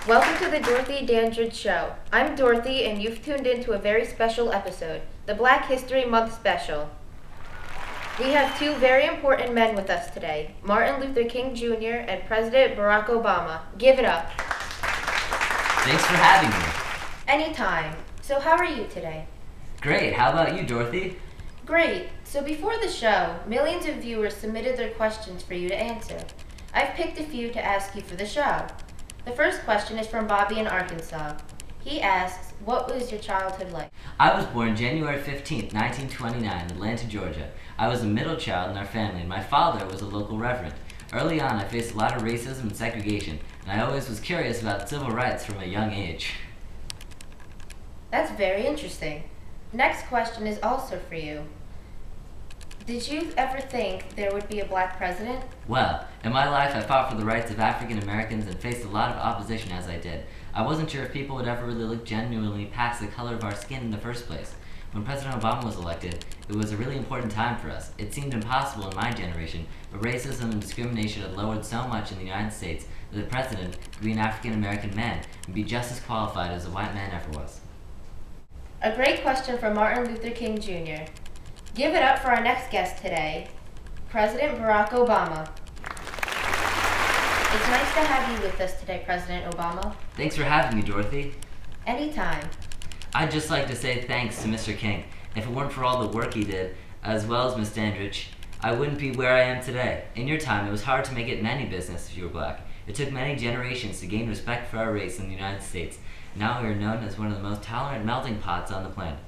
Welcome to the Dorothy Dandridge Show. I'm Dorothy, and you've tuned in to a very special episode, the Black History Month special. We have two very important men with us today, Martin Luther King Jr. and President Barack Obama. Give it up. Thanks for having me. Anytime. So how are you today? Great. How about you, Dorothy? Great. So before the show, millions of viewers submitted their questions for you to answer. I've picked a few to ask you for the show. The first question is from Bobby in Arkansas. He asks, what was your childhood like? I was born January 15th, 1929 in Atlanta, Georgia. I was the middle child in our family, and my father was a local reverend. Early on, I faced a lot of racism and segregation, and I always was curious about civil rights from a young age. That's very interesting. Next question is also for you. Did you ever think there would be a black president? Well, in my life I fought for the rights of African Americans and faced a lot of opposition as I did. I wasn't sure if people would ever really look genuinely past the color of our skin in the first place. When President Obama was elected, it was a really important time for us. It seemed impossible in my generation, but racism and discrimination had lowered so much in the United States that the president could be an African American man and be just as qualified as a white man ever was. A great question from Martin Luther King Jr. Give it up for our next guest today, President Barack Obama. It's nice to have you with us today, President Obama. Thanks for having me, Dorothy. Anytime. I'd just like to say thanks to Mr. King. If it weren't for all the work he did, as well as Miss Dandridge, I wouldn't be where I am today. In your time, it was hard to make it in any business if you were black. It took many generations to gain respect for our race in the United States. Now we are known as one of the most tolerant melting pots on the planet.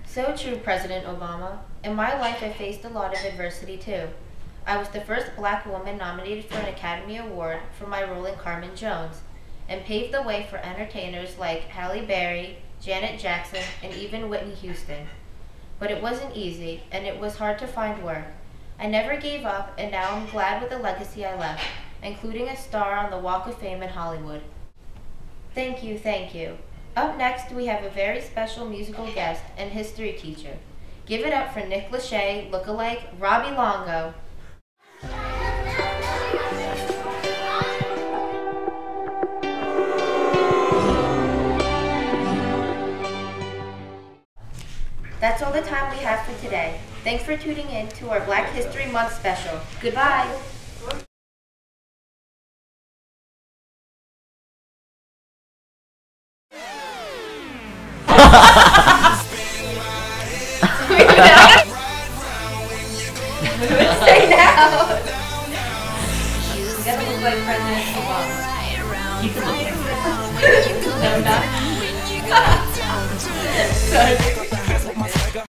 So true, President Obama. In my life, I faced a lot of adversity too. I was the first black woman nominated for an Academy Award for my role in Carmen Jones, and paved the way for entertainers like Halle Berry, Janet Jackson, and even Whitney Houston. But it wasn't easy, and it was hard to find work. I never gave up, and now I'm glad with the legacy I left, including a star on the Walk of Fame in Hollywood. Thank you, thank you. Up next, we have a very special musical guest and history teacher. Give it up for Nick Lachey, lookalike Robbie Longo. That's all the time we have for today. Thanks for tuning in to our Black History Month special. Goodbye. Say now. You gotta look like President Obama. He could look like No, not.